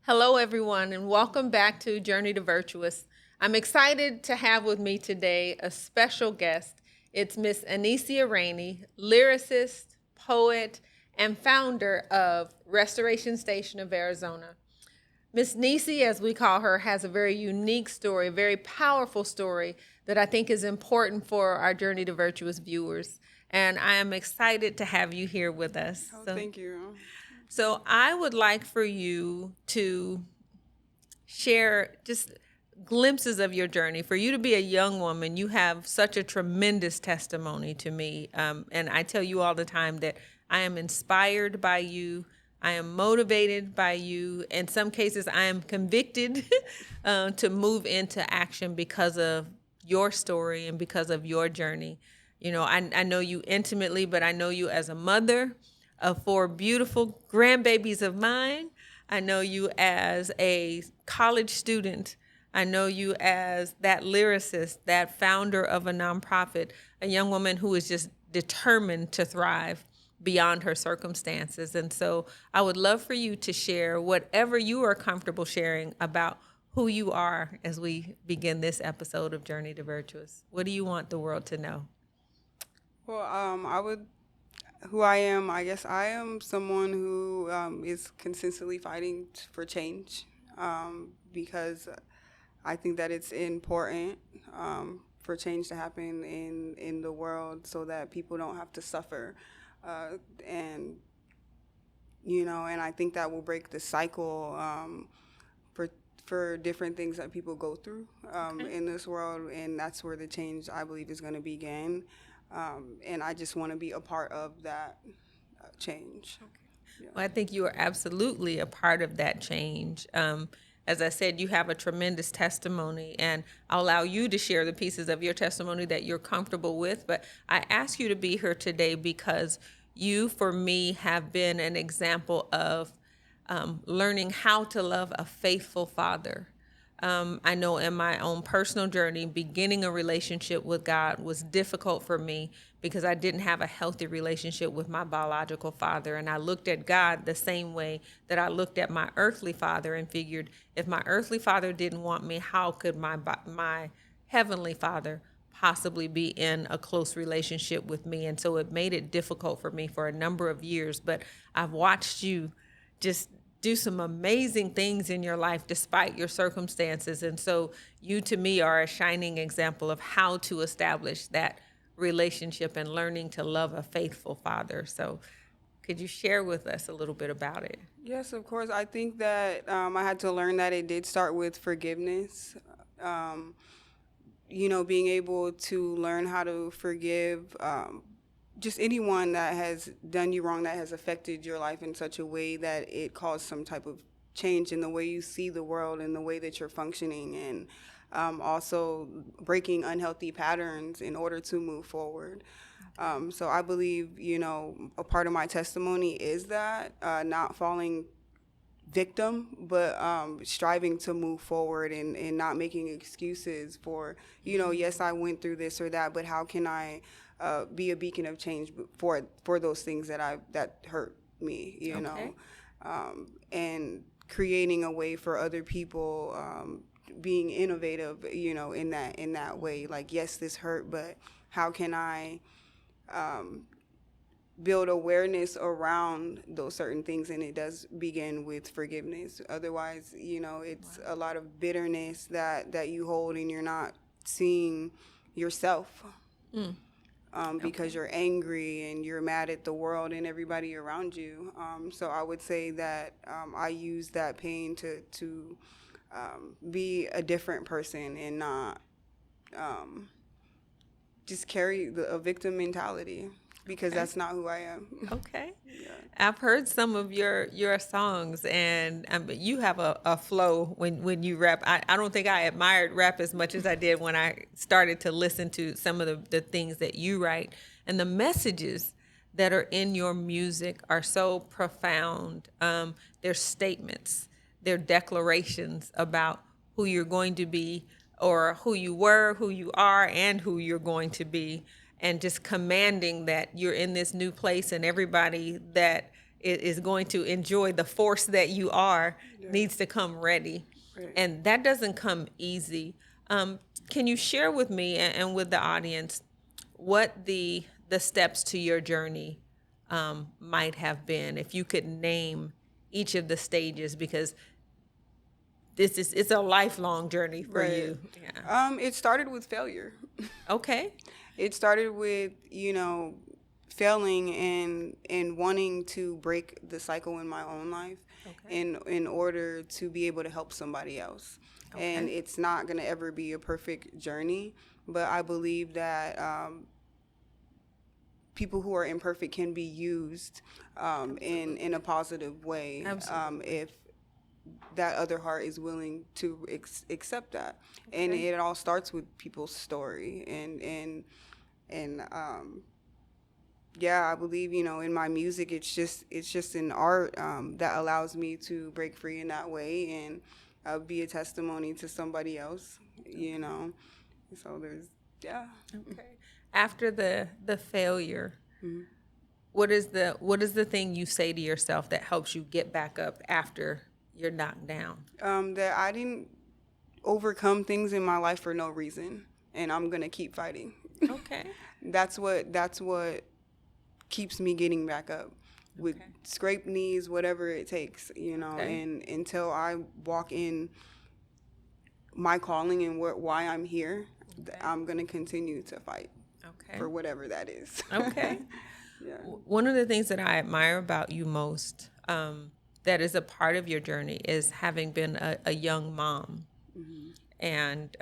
Hello, everyone, and welcome back to Journey to Virtuous. I'm excited to have with me today a special guest. It's Miss Annycia Rainey, lyricist, poet, and founder of Restoration Station of Arizona. Miss Nisi, as we call her, has a very unique story, a very powerful story that I think is important for our Journey to Virtuous viewers. And I am excited to have you here with us. Oh, thank you. So I would like for you to share just glimpses of your journey. For you to be a young woman, you have such a tremendous testimony to me. And I tell you all the time that I am inspired by you. I am motivated by you. In some cases, I am convicted to move into action because of your story and because of your journey. You know, I know you intimately, but I know you as a mother of four beautiful grandbabies of mine. I know you as a college student. I know you as that lyricist, that founder of a nonprofit, a young woman who is just determined to thrive beyond her circumstances. And so I would love for you to share whatever you are comfortable sharing about who you are as we begin this episode of Journey to Virtuous. What do you want the world to know? Well, who I am, I guess I am someone who is consistently fighting for change because I think that it's important for change to happen in the world so that people don't have to suffer. And, and I think that will break the cycle for for different things that people go through in this world, and that's where the change I believe is going to begin. And I just want to be a part of that change. Yeah. Well, I think you are absolutely a part of that change. As I said, you have a tremendous testimony, and I'll allow you to share the pieces of your testimony that you're comfortable with. But I ask you to be here today because you, for me, have been an example of learning how to love a faithful father. I know in my own personal journey, beginning a relationship with God was difficult for me because I didn't have a healthy relationship with my biological father. And I looked at God the same way that I looked at my earthly father and figured if my earthly father didn't want me, how could my heavenly father possibly be in a close relationship with me? And so it made it difficult for me for a number of years. But I've watched you just do some amazing things in your life despite your circumstances. And so you, to me, are a shining example of how to establish that relationship and learning to love a faithful father. So could you share with us a little bit about it? Yes, of course. I think that I had to learn that it did start with forgiveness. Um, Being able to learn how to forgive just anyone that has done you wrong, that has affected your life in such a way that it caused some type of change in the way you see the world and the way that you're functioning, and also breaking unhealthy patterns in order to move forward. So I believe, a part of my testimony is that not falling victim, but striving to move forward and not making excuses for, yes, I went through this or that, but how can I be a beacon of change for those things that hurt me, Okay. and creating a way for other people, being innovative, in that way. Like, yes, this hurt, but how can I build awareness around those certain things, and it does begin with forgiveness. Otherwise, it's a lot of bitterness that you hold, and you're not seeing yourself, because you're angry and you're mad at the world and everybody around you. So I would say that I use that pain to be a different person and not just carry a victim mentality, because Okay. that's not who I am. Okay. Yeah. I've heard some of your songs, and you have a flow when you rap. I don't think I admired rap as much as I did when I started to listen to some of the things that you write. And the messages that are in your music are so profound. They're statements, they're declarations about who you're going to be, or who you were, who you are, and who you're going to be, and just commanding that you're in this new place, and everybody that is going to enjoy the force that you are, Yeah. needs to come ready. Right. And that doesn't come easy. Can you share with me and with the audience what the steps to your journey might have been, if you could name each of the stages, because it's a lifelong journey for Right. you. Yeah. It started with failure. Okay. It started with, failing and wanting to break the cycle in my own life Okay. in order to be able to help somebody else. And Okay. it's not going to ever be a perfect journey, but I believe that people who are imperfect can be used in a positive way, Absolutely. if that other heart is willing to accept that. And Okay. it all starts with people's story. And yeah, I believe, in my music, it's just an art that allows me to break free in that way and be a testimony to somebody else, so there's, yeah. Okay. After the failure, Mhm. what is the thing you say to yourself that helps you get back up after you're knocked down? That I didn't overcome things in my life for no reason, and I'm gonna keep fighting. Okay. That's what keeps me getting back up, with Okay. scraped knees, whatever it takes, Okay. and until I walk in my calling and why I'm here, Okay. I'm gonna continue to fight Okay. for whatever that is. Okay. Yeah. One of the things that I admire about you most, that is a part of your journey, is having been a young mom. And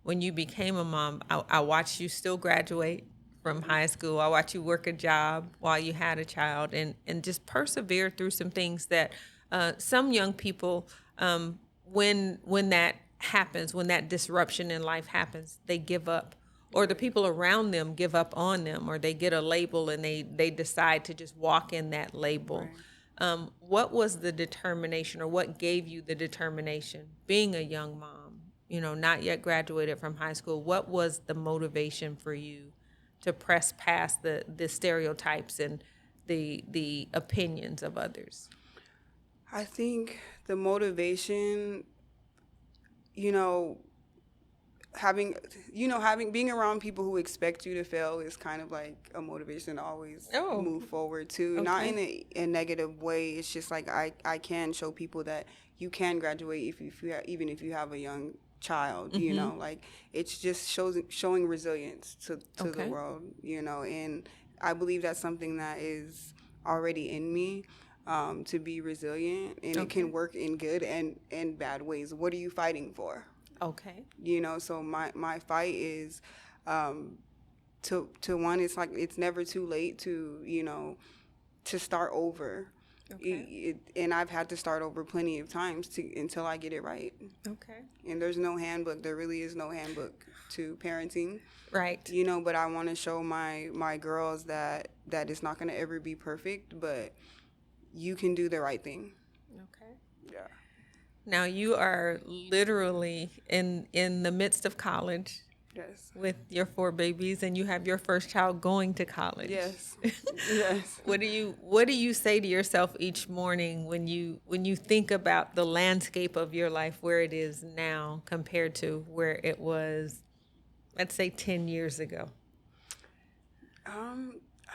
when you became a mom, I watched you still graduate from high school. I watched you work a job while you had a child, and just persevere through some things that some young people, when that happens, when that disruption in life happens, they give up. Or the people around them give up on them, or they get a label and they decide to just walk in that label. Right. What was the determination, or what gave you the determination, being a young mom, not yet graduated from high school? What was the motivation for you to press past the stereotypes and the opinions of others? I think the motivation, you know, having being around people who expect you to fail is kind of like a motivation to always Oh, move forward too. Not in okay. a negative way. It's just like I can show people that you can graduate if you even if you have a young child. Like it's just showing resilience to the Okay. world. And I believe that's something that is already in me. To be resilient, and it Okay. can work in good and bad ways. What are you fighting for? Okay. So my fight is to one, it's like it's never too late to start over. Okay. And I've had to start over plenty of times until I get it right. Okay. And there's no handbook. There really is no handbook to parenting. Right. But I want to show my girls that it's not going to ever be perfect, but you can do the right thing. Okay. Yeah. Now you are literally in the midst of college Yes. with your 4 babies, and you have your first child going to college. Yes. Yes. What do you say to yourself each morning when you think about the landscape of your life, where it is now compared to where it was, let's say, 10 years ago?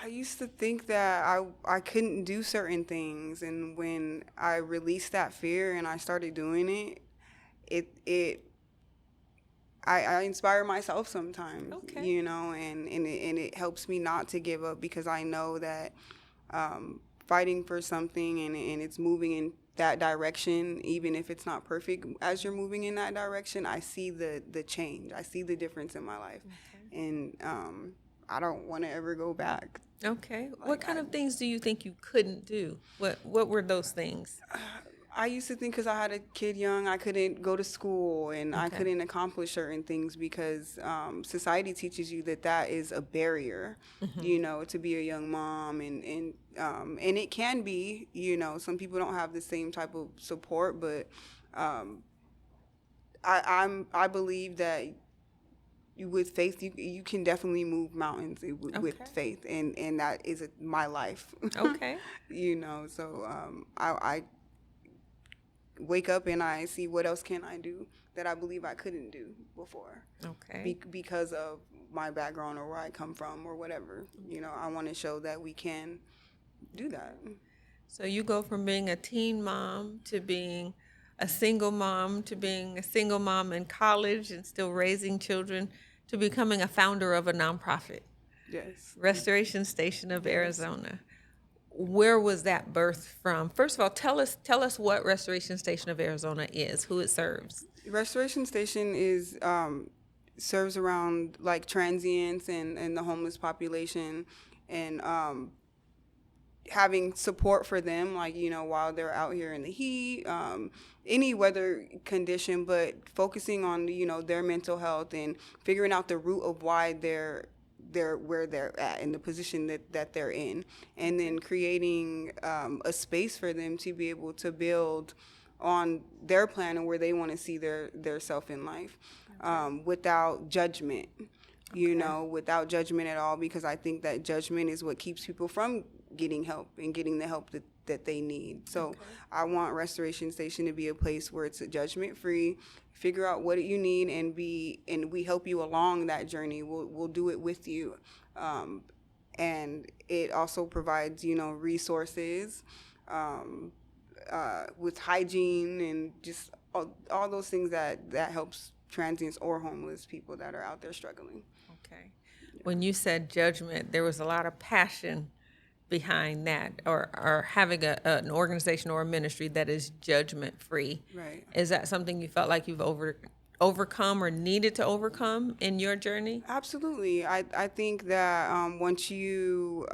I used to think that I couldn't do certain things, and when I released that fear and I started doing it, it I inspire myself sometimes, Okay. and it helps me not to give up, because I know that fighting for something and it's moving in that direction, even if it's not perfect, as you're moving in that direction, I see the change. I see the difference in my life. And I don't want to ever go back. Okay. What Like kind of things do you think you couldn't do? What were those things? I used to think because I had a kid young, I couldn't go to school and I Okay. couldn't accomplish certain things because society teaches you that is a barrier, to be a young mom. And it can be, some people don't have the same type of support, but I believe that with faith, you can definitely move mountains with Okay. faith, and that is my life. Okay. So I wake up and I see what else can I do that I believe I couldn't do before. Okay. Because of my background or where I come from or whatever. I want to show that we can do that. So you go from being a teen mom to being a single mom to being a single mom in college and still raising children to becoming a founder of a nonprofit, Yes. Restoration Station of Yes. Arizona. Where was that birth from? First of all, tell us what Restoration Station of Arizona is, who it serves. Restoration Station is serves around like transients and the homeless population, and having support for them, like while they're out here in the heat, any weather condition, but focusing on their mental health and figuring out the root of why they're where they're at in the position that they're in, and then creating a space for them to be able to build on their plan and where they want to see their self in life, without judgment. Without judgment at all, because I think that judgment is what keeps people from getting help and getting the help that they need. So I want Restoration Station to be a place where it's judgment free. Figure out what you need and we help you along that journey. We'll do it with you, and it also provides resources, with hygiene and just all those things that helps transients or homeless people that are out there struggling. Okay. When you said judgment, there was a lot of passion behind that, or having an organization or a ministry that is judgment free. Right. Is that something you felt like you've overcome or needed to overcome in your journey? Absolutely. I think that once you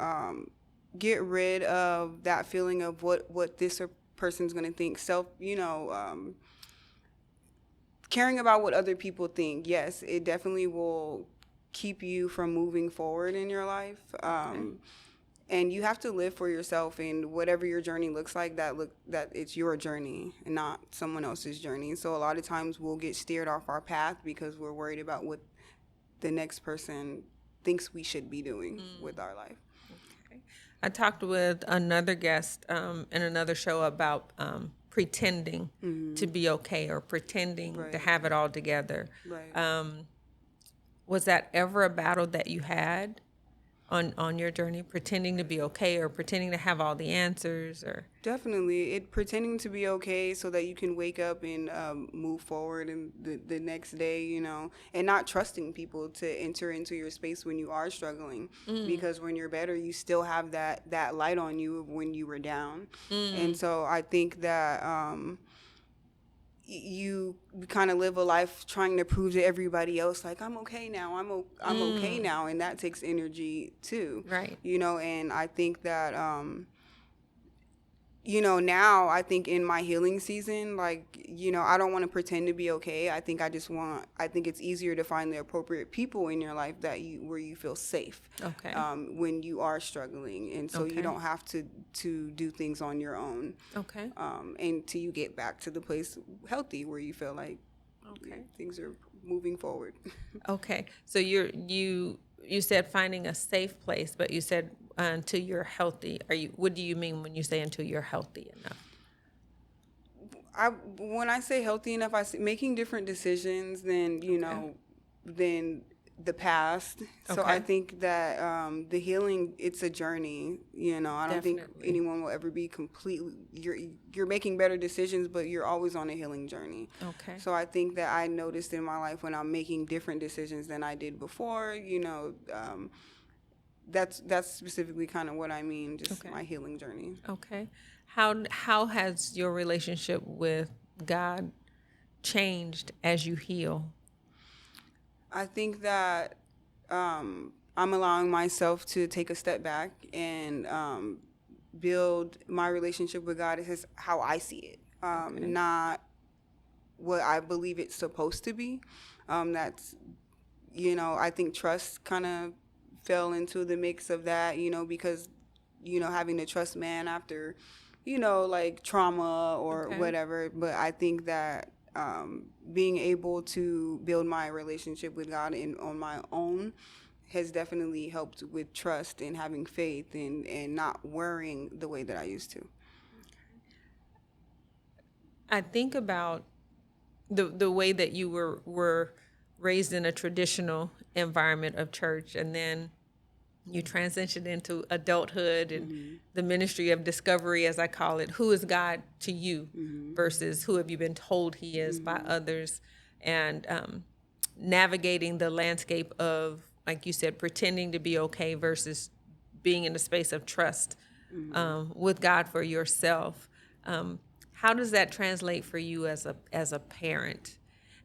get rid of that feeling of what this person's going to think, caring about what other people think, yes, it definitely will keep you from moving forward in your life. And you have to live for yourself, and whatever your journey looks like, that it's your journey and not someone else's journey. So a lot of times we'll get steered off our path because we're worried about what the next person thinks we should be doing with our life. Okay. I talked with another guest in another show about pretending to be okay or pretending to have it all together. Right. Was that ever a battle that you had on your journey, pretending to be okay or pretending to have all the answers? Or Definitely. Pretending to be okay so that you can wake up and move forward in the next day, and not trusting people to enter into your space when you are struggling. Because when you're better, you still have that light on you of when you were down. And so I think that you kind of live a life trying to prove to everybody else, like, I'm okay now, I'm okay now, and that takes energy too. Right. And I think that now I think in my healing season, like, I don't want to pretend to be okay. I think it's easier to find the appropriate people in your life where you feel safe. Okay. When you are struggling. And so you don't have to do things on your own. Okay. Until you get back to the place healthy where you feel like things are moving forward. Okay. So you said finding a safe place, but you said until you're healthy. What do you mean when you say until you're healthy enough? When I say healthy enough, I say making different decisions than than the past. So I think that the healing, it's a journey. I don't think anyone will ever be completely. You're making better decisions, but you're always on a healing journey. Okay. So I think that I noticed in my life when I'm making different decisions than I did before. That's specifically kind of what I mean. Just my healing journey. Okay. How has your relationship with God changed as you heal? I think that I'm allowing myself to take a step back and build my relationship with God as how I see it, not what I believe it's supposed to be. That's, I think trust kind of fell into the mix of that, because, having to trust man after, like trauma or whatever. But I think that being able to build my relationship with God on my own has definitely helped with trust and having faith and not worrying the way that I used to. I think about the way that you were raised in a traditional environment of church, and then you transitioned into adulthood and the ministry of discovery, as I call it. Who is God to you versus who have you been told he is by others? And navigating the landscape of, like you said, pretending to be okay versus being in a space of trust with God for yourself. How does that translate for you as a parent?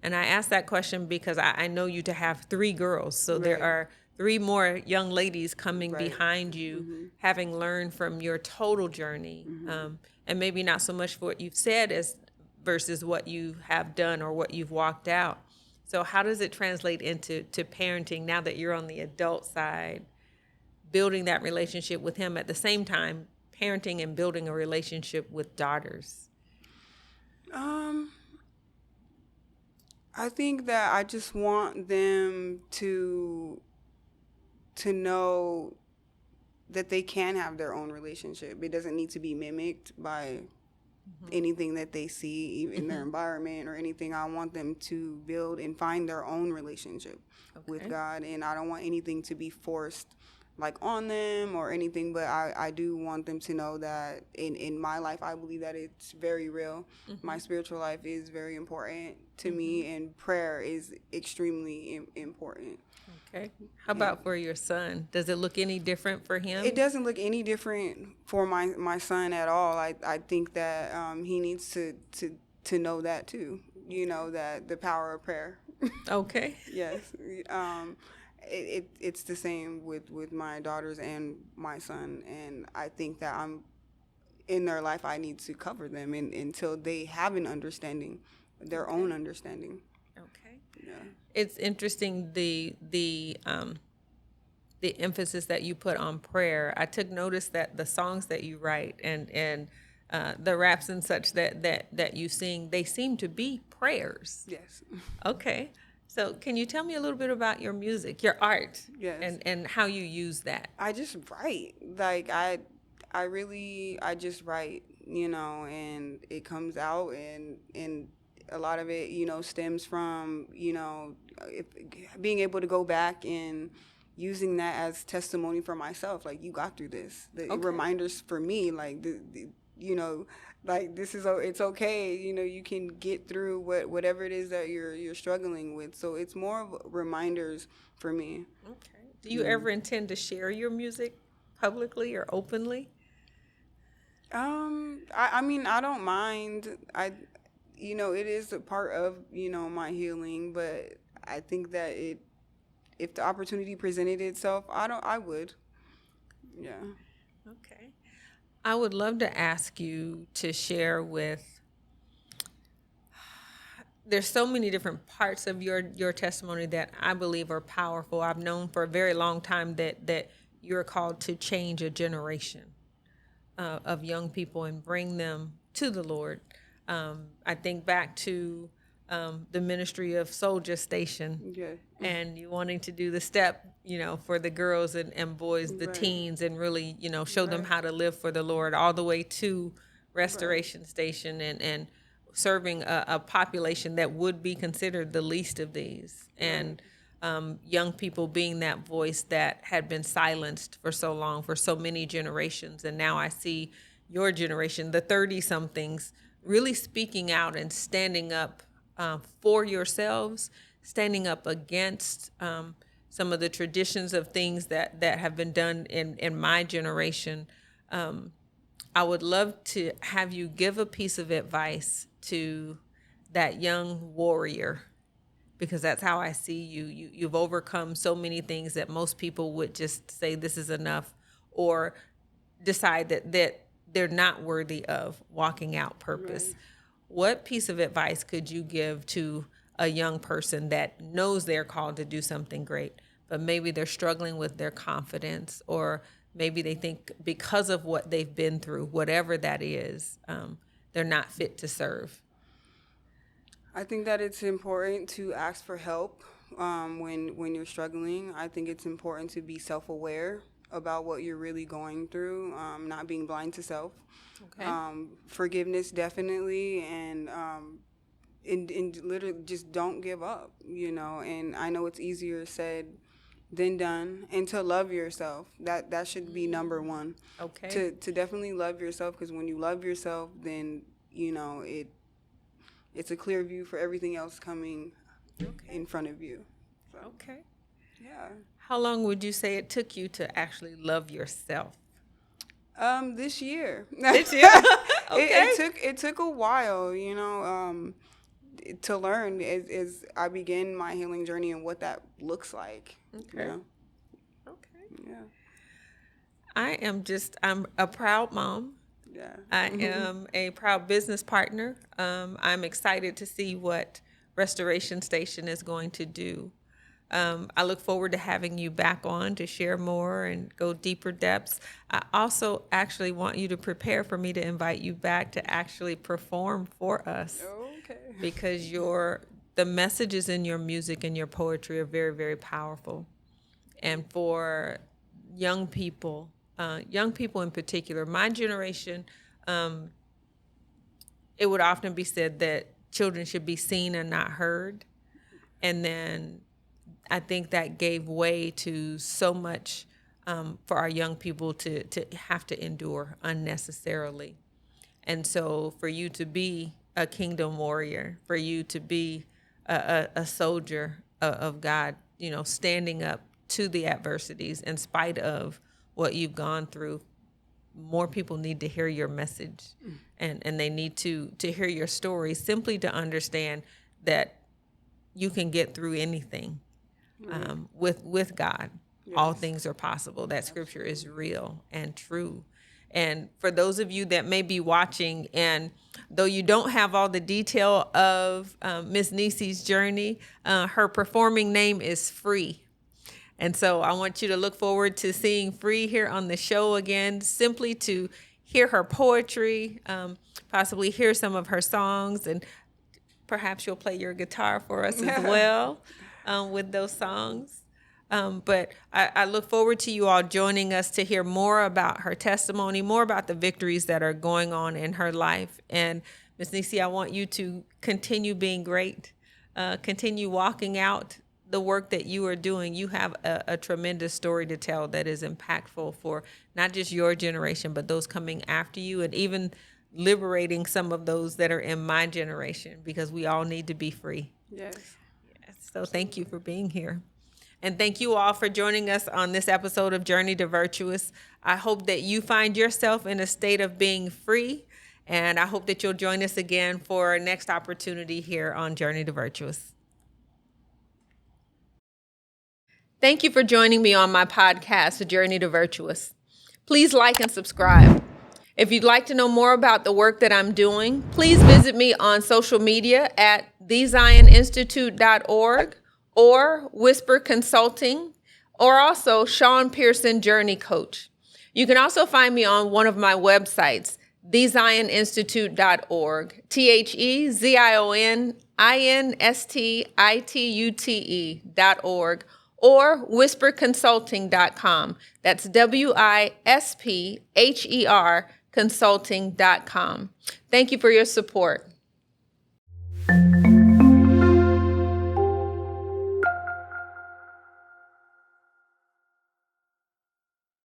And I ask that question because I know you to have three girls, so there Right. are three more young ladies coming Right. behind you, having learned from your total journey, and maybe not so much for what you've said as versus what you have done or what you've walked out. So how does it translate into parenting now that you're on the adult side, building that relationship with him at the same time, parenting and building a relationship with daughters? Um, I think that I just want them to know that they can have their own relationship. It doesn't need to be mimicked by anything that they see in their environment or anything. I want them to build and find their own relationship with Okay. God, and I don't want anything to be forced like on them or anything, but I do want them to know that in my life, I believe that it's very real. My spiritual life is very important to me, and prayer is extremely important. Okay. How about for your son? Does it look any different for him? It doesn't look any different for my son at all. I think that he needs to know that too. You know, that the power of prayer. Okay. Yes. It's the same with my daughters and my son, and I think that I'm in their life. I need to cover them until they have an understanding, their own understanding. Okay. Yeah. It's interesting the emphasis that you put on prayer. I took notice that the songs that you write and the raps and such that you sing, they seem to be prayers. Yes. Okay. So can you tell me a little bit about your music, your art, Yes. and how you use that? I just write. Like I just write, and it comes out, and a lot of it, stems from, if, being able to go back and using that as testimony for myself. Like, you got through this. The Okay. reminders for me, like like this is, it's okay. You can get through whatever it is that you're struggling with. So it's more of reminders for me. Okay. Do you ever intend to share your music publicly or openly? I mean, I don't mind. It is a part of, my healing, but I think that if the opportunity presented itself, I would. Yeah. Okay. I would love to ask you to share there's so many different parts of your testimony that I believe are powerful. I've known for a very long time that you're called to change a generation of young people and bring them to the Lord. I think back to the ministry of Soldier Station Yeah. and you wanting to do the step, for the girls and boys, the Right. teens, and really, show them Right. how to live for the Lord, all the way to Restoration Station and serving a population that would be considered the least of these. And young people being that voice that had been silenced for so long, for so many generations. And now I see your generation, the 30-somethings, really speaking out and standing up for yourselves, standing up against some of the traditions of things that have been done in my generation. I would love to have you give a piece of advice to that young warrior, because that's how I see you. You've overcome so many things that most people would just say this is enough, or decide that they're not worthy of walking out purpose. Right. What piece of advice could you give to a young person that knows they're called to do something great, but maybe they're struggling with their confidence, or maybe they think because of what they've been through, whatever that is, they're not fit to serve? I think that it's important to ask for help when you're struggling. I think it's important to be self-aware about what you're really going through, not being blind to self. Okay. Forgiveness definitely, and literally just don't give up, And I know it's easier said than done, and to love yourself. That should be number one. Okay. To definitely love yourself, because when you love yourself, then it's a clear view for everything else coming in front of you. So, Okay. yeah. How long would you say it took you to actually love yourself? This year. This year? Okay. It took a while, to learn as I begin my healing journey and what that looks like. Okay. Okay. Yeah. I'm a proud mom. Yeah. I am a proud business partner. I'm excited to see what Restoration Station is going to do. I look forward to having you back on to share more and go deeper depths. I also actually want you to prepare for me to invite you back to actually perform for us. Okay. Because the messages in your music and your poetry are very, very powerful. And for young people in particular, my generation, it would often be said that children should be seen and not heard. And then I think that gave way to so much for our young people to have to endure unnecessarily. And so for you to be a kingdom warrior, for you to be a soldier of God, standing up to the adversities in spite of what you've gone through, more people need to hear your message, and they need to hear your story, simply to understand that you can get through anything with God. Yes. All things are possible. That scripture is real and true. And for those of you that may be watching, and though you don't have all the detail of Miss Annycia's journey, her performing name is Free. And so I want you to look forward to seeing Free here on the show again, simply to hear her poetry, possibly hear some of her songs, and perhaps you'll play your guitar for us as well with those songs. But I look forward to you all joining us to hear more about her testimony, more about the victories that are going on in her life. And Miss Annycia, I want you to continue being great, continue walking out the work that you are doing. You have a tremendous story to tell that is impactful for not just your generation, but those coming after you, and even liberating some of those that are in my generation, because we all need to be free. Yes. So thank you for being here. And thank you all for joining us on this episode of Journey to Virtuous. I hope that you find yourself in a state of being free, and I hope that you'll join us again for our next opportunity here on Journey to Virtuous. Thank you for joining me on my podcast, Journey to Virtuous. Please like and subscribe. If you'd like to know more about the work that I'm doing, please visit me on social media at thezioninstitute.org or Whisper Consulting, or also Sean Pearson Journey Coach. You can also find me on one of my websites, thezioninstitute.org, thezioninstitute.org, or whisperconsulting.com. That's WISPHER consulting.com. Thank you for your support.